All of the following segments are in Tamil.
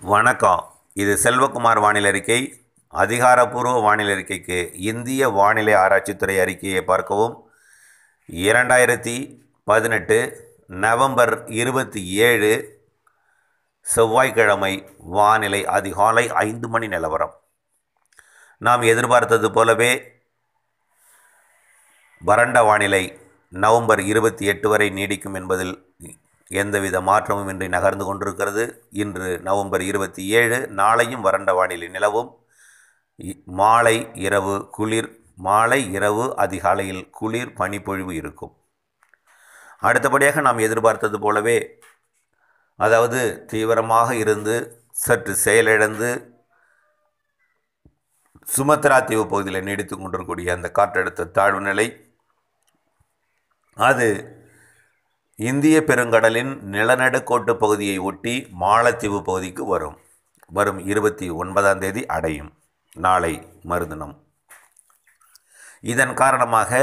வணக்கம். இது செல்வகுமார் வானிலை அறிக்கை. அதிகாரப்பூர்வ வானிலை அறிக்கைக்கு இந்திய வானிலை ஆராய்ச்சித்துறை அறிக்கையை பார்க்கவும். 2018 நவம்பர் 27 செவ்வாய்க்கிழமை வானிலை அதிகாலை 5 மணி நிலவரம். நாம் எதிர்பார்த்தது போலவே வறண்ட வானிலை நவம்பர் 28 வரை நீடிக்கும் என்பதில் எந்தவித மாற்றமும் இன்றி நகர்ந்து கொண்டிருக்கிறது. இன்று நவம்பர் 27, நாளையும் வறண்ட வானிலை நிலவும். மாலை இரவு அதிகாலையில் குளிர் பனிப்பொழிவு இருக்கும். அடுத்தபடியாக நாம் எதிர்பார்த்தது போலவே, அதாவது தீவிரமாக இருந்து சற்று செயலிழந்து சுமத்ரா தீவு பகுதியில் நீடித்து கொண்டிருக்கக்கூடிய அந்த காற்றழுத்த தாழ்வு நிலை, அது இந்திய பெருங்கடலின் நிலநடுக்கோட்டு பகுதியை ஒட்டி மாலத்தீவு பகுதிக்கு வரும் 29ஆம் தேதி அடையும். நாளை மறுதினம். இதன் காரணமாக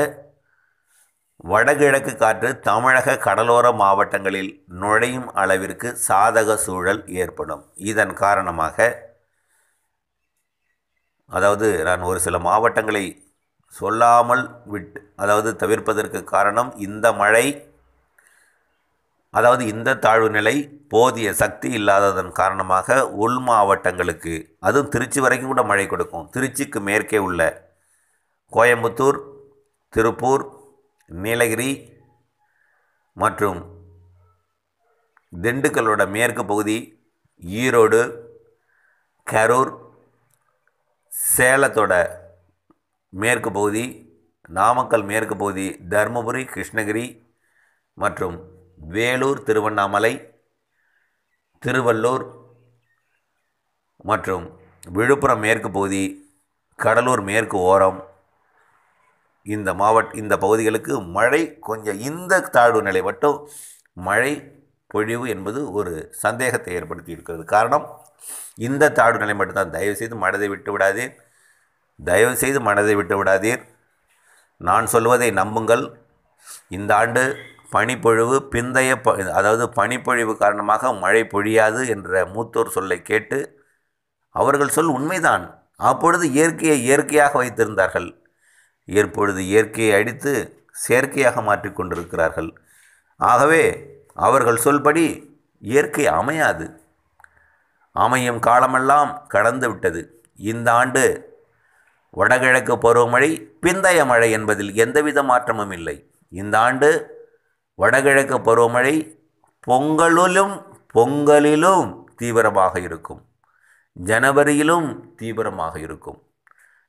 வடகிழக்கு காற்று தமிழக கடலோர மாவட்டங்களில் நுழையும் அளவிற்கு சாதக சூழல் ஏற்படும். இதன் காரணமாக, அதாவது நான் ஒரு சில மாவட்டங்களை சொல்லாமல் தவிர்ப்பதற்கு காரணம், இந்த மழை, அதாவது இந்த தாழ்வு நிலை போதிய சக்தி இல்லாததன் காரணமாக உள் மாவட்டங்களுக்கு, அதுவும் திருச்சி வரைக்கும் கூட மழை கொடுக்கும். திருச்சிக்கு மேற்கே உள்ள கோயம்புத்தூர், திருப்பூர், நீலகிரி மற்றும் திண்டுக்கல்லோட மேற்கு பகுதி, ஈரோடு, கரூர், சேலத்தோட மேற்கு பகுதி, நாமக்கல் மேற்கு பகுதி, தருமபுரி, கிருஷ்ணகிரி மற்றும் வேலூர், திருவண்ணாமலை, திருவள்ளூர் மற்றும் விழுப்புரம் மேற்கு பகுதி, கடலூர் மேற்கு ஓரம், இந்த பகுதிகளுக்கு மழை கொஞ்சம், இந்த தாழ்வு நிலை மட்டும் மழை பொழிவு என்பது ஒரு சந்தேகத்தை ஏற்படுத்தி இருக்கிறது. காரணம், இந்த தாழ்வு நிலை மட்டும்தான். தயவுசெய்து மனதை விட்டு விடாதீர். நான் சொல்வதை நம்புங்கள். இந்த ஆண்டு பனிப்பொழிவு பனிப்பொழிவு காரணமாக மழை பொழியாது என்ற மூத்தோர் சொல்லை கேட்டு, அவர்கள் சொல் உண்மைதான். அப்பொழுது இயற்கையாக வைத்திருந்தார்கள். இப்பொழுது இயற்கையை அடித்து செயற்கையாக மாற்றிக்கொண்டிருக்கிறார்கள். ஆகவே அவர்கள் சொல்படி இயற்கை அமையாது. அமையும் காலமெல்லாம் கடந்து விட்டது. இந்த ஆண்டு வடகிழக்கு பருவமழை பிந்தைய மழை என்பதில் எந்தவித மாற்றமும் இல்லை. இந்த ஆண்டு வடகிழக்கு பருவமழை பொங்கலிலும் தீவிரமாக இருக்கும், ஜனவரியிலும் தீவிரமாக இருக்கும்,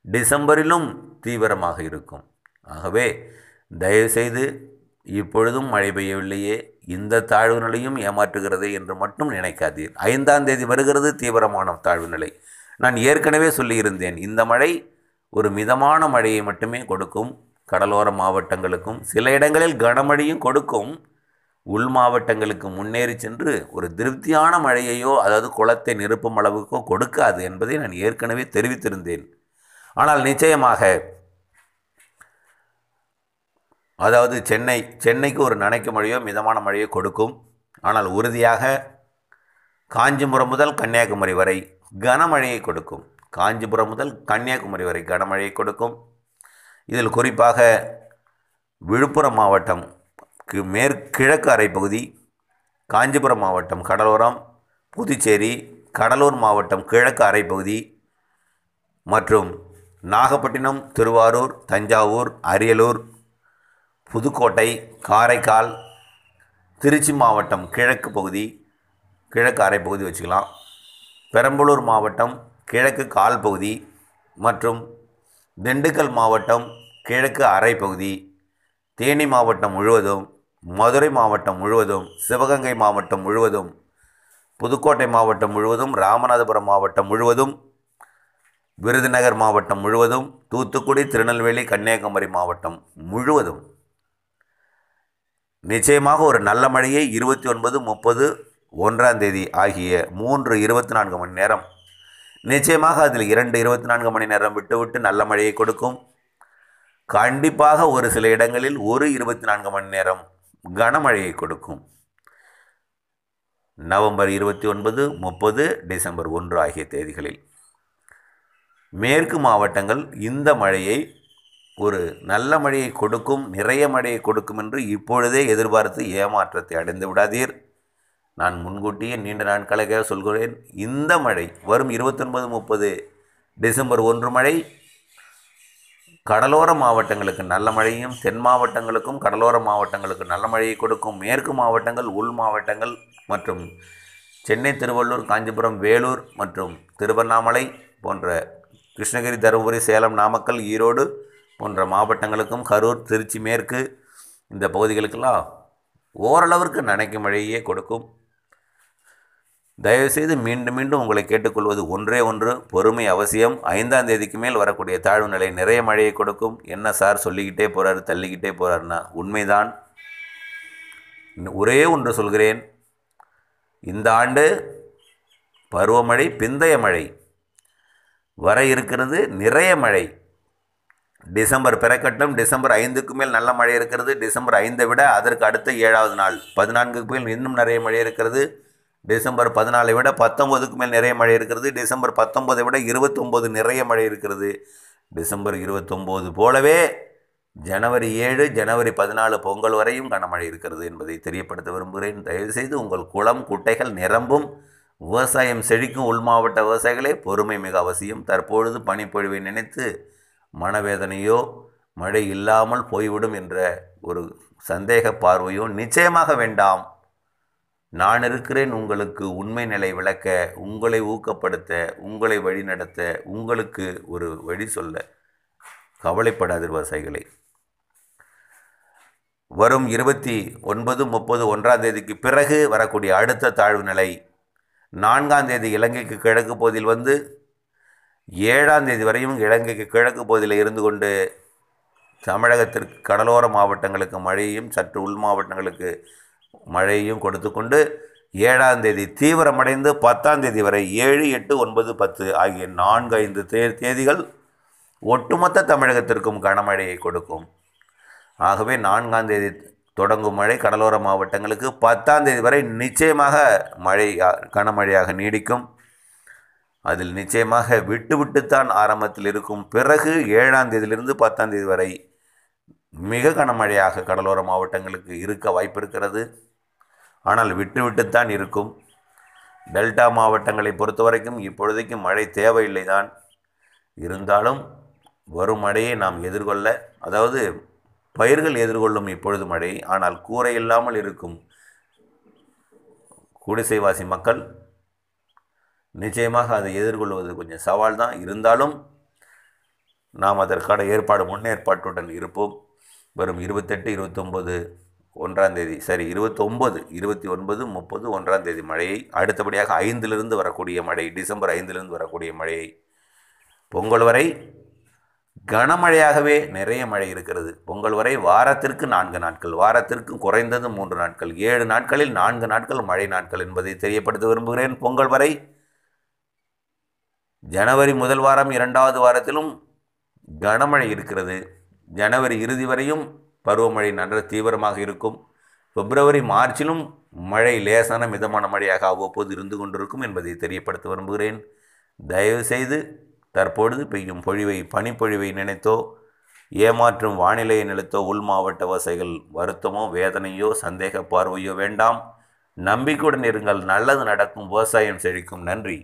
டிசம்பரிலும் தீவிரமாக இருக்கும். ஆகவே தயவுசெய்து இப்பொழுதும் மழை பெய்யவில்லையே, இந்த தாழ்வு நிலையும் ஏமாற்றுகிறது என்று மட்டும் நினைக்காதீர். 5ஆம் தேதி வருகிறது தீவிரமான தாழ்வு நிலை. நான் ஏற்கனவே சொல்லியிருந்தேன், இந்த மழை ஒரு மிதமான மழையை மட்டுமே கொடுக்கும். கடலோர மாவட்டங்களுக்கும் சில இடங்களில் கனமழையும் கொடுக்கும். உள் மாவட்டங்களுக்கு முன்னேறி சென்று ஒரு திருப்தியான மழையையோ, அதாவது குளத்தை நிரப்பும் அளவுக்கோ கொடுக்காது என்பதை நான் ஏற்கனவே தெரிவித்திருந்தேன். ஆனால் நிச்சயமாக, அதாவது சென்னைக்கு ஒரு நனைக்கும் மழையோ மிதமான மழையோ கொடுக்கும். ஆனால் உறுதியாக காஞ்சிபுரம் முதல் கன்னியாகுமரி வரை கனமழையை கொடுக்கும். இதில் குறிப்பாக விழுப்புரம் மாவட்டம் கிழக்கு அரைப்பகுதி, காஞ்சிபுரம் மாவட்டம் கடலோரம், புதுச்சேரி, கடலூர் மாவட்டம் கிழக்கு அரைப்பகுதி மற்றும் நாகப்பட்டினம், திருவாரூர், தஞ்சாவூர், அரியலூர், புதுக்கோட்டை, காரைக்கால், திருச்சி மாவட்டம் கிழக்கு அரைப்பகுதி வச்சுக்கலாம், பெரம்பலூர் மாவட்டம் கிழக்கு கால் பகுதி மற்றும் திண்டுக்கல் மாவட்டம் கிழக்கு அரைப்பகுதி, தேனி மாவட்டம் முழுவதும், மதுரை மாவட்டம் முழுவதும், சிவகங்கை மாவட்டம் முழுவதும், புதுக்கோட்டை மாவட்டம் முழுவதும், ராமநாதபுரம் மாவட்டம் முழுவதும், விருதுநகர் மாவட்டம் முழுவதும், தூத்துக்குடி, திருநெல்வேலி, கன்னியாகுமரி மாவட்டம் முழுவதும் நிச்சயமாக ஒரு நல்ல மழையை 29, 30, 1ஆம் தேதி ஆகிய 3 24 மணி நேரம், நிச்சயமாக அதில் 2 24 மணி நேரம் விட்டு நல்ல மழையை கொடுக்கும். கண்டிப்பாக ஒரு சில இடங்களில் ஒரு 24 மணி நேரம் கனமழையை கொடுக்கும். நவம்பர் 29, 30, டிசம்பர் 1 ஆகிய தேதிகளில். மேற்கு மாவட்டங்கள் இந்த மழையை ஒரு நல்ல மழையை கொடுக்கும், நிறைய மழையை கொடுக்கும் என்று இப்பொழுதே எதிர்பார்த்து ஏமாற்றத்தை அடைந்து விடாதீர். நான் முன்கூட்டியே நீண்ட நாட்களாக சொல்கிறேன், இந்த மழை வரும் 29, 30 டிசம்பர் 1 மழை கடலோர மாவட்டங்களுக்கு நல்ல மழையும், தென் மாவட்டங்களுக்கும் கடலோர மாவட்டங்களுக்கு நல்ல மழையை கொடுக்கும். மேற்கு மாவட்டங்கள், உள் மாவட்டங்கள் மற்றும் சென்னை, திருவள்ளூர், காஞ்சிபுரம், வேலூர் மற்றும் திருவண்ணாமலை போன்ற கிருஷ்ணகிரி, தருமபுரி, சேலம், நாமக்கல், ஈரோடு போன்ற மாவட்டங்களுக்கும், கரூர், திருச்சி மேற்கு இந்த பகுதிகளுக்கெல்லாம் ஓரளவிற்கு நனைக்கும் மழையே கொடுக்கும். தயவுசெய்து மீண்டும் மீண்டும் உங்களை கேட்டுக்கொள்வது ஒன்றே ஒன்று, பொறுமை அவசியம். 5ஆம் தேதிக்கு மேல் வரக்கூடிய தாழ்வு நிலை நிறைய மழையை கொடுக்கும். என்ன சார் சொல்லிக்கிட்டே போகிறாரு, தள்ளிக்கிட்டே போகிறாருன்னா உண்மைதான். ஒரே ஒன்று சொல்கிறேன், இந்த ஆண்டு பருவமழை பிந்தைய மழை வர இருக்கிறது, நிறைய மழை. டிசம்பர் பிறக்கட்டும், டிசம்பர் 5க்கு மேல் நல்ல மழை இருக்கிறது. டிசம்பர் 5ஐ விட அதற்கு அடுத்த 7வது நாள் 14க்கு மேல் இன்னும் நிறைய மழை இருக்கிறது. டிசம்பர் 14ஐ விட 19க்கு மேல் நிறைய மழை இருக்கிறது. டிசம்பர் 19ஐ விட 29 நிறைய மழை இருக்கிறது. டிசம்பர் 29 போலவே ஜனவரி 7, ஜனவரி 14 பொங்கல் வரையும் கனமழை இருக்கிறது என்பதை தெரியப்படுத்த விரும்புகிறேன். தயவுசெய்து உங்கள் குளம், குட்டைகள் நிரம்பும், விவசாயம் செழிக்கும். உள் மாவட்ட விவசாயிகளே, பொறுமை மிக அவசியம். தற்பொழுது பனிப்பொழிவை நினைத்து மனவேதனையோ மழை இல்லாமல் போய்விடும் என்ற ஒரு சந்தேக பார்வையோ நிச்சயமாக வேண்டாம். நான் இருக்கிறேன் உங்களுக்கு உண்மை நிலை விளக்க, உங்களை ஊக்கப்படுத்த, உங்களை வழிநடத்த, உங்களுக்கு ஒரு வழி சொல்ல. கவலைப்படாதீர் விவசாயிகளை. வரும் 29, 30, 1ஆம் தேதிக்கு பிறகு வரக்கூடிய அடுத்த தாழ்வு நிலை 4ஆம் தேதி இலங்கைக்கு கிழக்கு பகுதியில் வந்து 7ஆம் தேதி வரையும் இலங்கைக்கு கிழக்கு பகுதியில் இருந்து கொண்டு தமிழகத்திற்கு கடலோர மாவட்டங்களுக்கு மழையும், சற்று உள் மாவட்டங்களுக்கு மழையும் கொடுத்து கொண்டு 7ஆம் தேதி தீவிரமடைந்து 10ஆம் தேதி வரை 7, 8, 9, 10 ஆகிய 4-5 தேதிகள் ஒட்டுமொத்த தமிழகத்திற்கும் கனமழையை கொடுக்கும். ஆகவே 4ஆம் தேதி தொடங்கும் மழை கடலோர மாவட்டங்களுக்கு 10ஆம் தேதி வரை நிச்சயமாக மழை கனமழையாக நீடிக்கும். அதில் நிச்சயமாக விட்டுத்தான் ஆரம்பத்தில் இருக்கும். பிறகு 7ஆம் தேதியிலிருந்து 10ஆம் தேதி வரை மிக கனமழையாக கடலோர மாவட்டங்களுக்கு இருக்க வாய்ப்பு இருக்கிறது. ஆனால் விட்டுத்தான் இருக்கும். டெல்டா மாவட்டங்களை பொறுத்த வரைக்கும் இப்பொழுதைக்கு மழை தேவையில்லை தான். இருந்தாலும் வரும் மழையை நாம் எதிர்கொள்ள, அதாவது பயிர்கள் எதிர்கொள்ளும் இப்பொழுது மழை. ஆனால் கூரை இல்லாமல் இருக்கும் குடிசைவாசி மக்கள் நிச்சயமாக அதை எதிர்கொள்வது கொஞ்சம் சவால் தான். இருந்தாலும் நாம் அதற்கான முன்னேற்பாட்டுடன் இருப்போம். வரும் 28, 29, 1ஆம் தேதி 29, 29, 30, 1ஆம் தேதி மழையை, அடுத்தபடியாக 5லிருந்து வரக்கூடிய மழை, டிசம்பர் 5லிருந்து வரக்கூடிய மழையை, பொங்கல் வரை கனமழையாகவே நிறைய மழை இருக்கிறது. பொங்கல் வரை வாரத்திற்கு 4 நாட்கள், வாரத்திற்கு குறைந்தது 3 நாட்கள், 7 நாட்களில் 4 நாட்கள் மழை நாட்கள் என்பதை தெரியப்படுத்த விரும்புகிறேன். பொங்கல் வரை ஜனவரி முதல் வாரம் 2வது வாரத்திலும் கனமழை இருக்கிறது. ஜனவரி இறுதி வரையும் பருவமழை நல்ல தீவிரமாக இருக்கும். பிப்ரவரி, மார்ச்சிலும் மழை லேசான மிதமான மழையாக அவ்வப்போது இருந்து கொண்டிருக்கும் என்பதை தெரியப்படுத்த விரும்புகிறேன். தயவுசெய்து தற்பொழுது பெய்யும் பனிப்பொழிவை நினைத்தோ, ஏமாற்றும் வானிலையை நினைத்தோ உள் மாவட்ட விவசாயிகள் வருத்தமோ, வேதனையோ, சந்தேக பார்வையோ வேண்டாம். நம்பிக்கையுடன் இருங்கள். நல்லது நடக்கும். விவசாயம் செழிக்கும். நன்றி.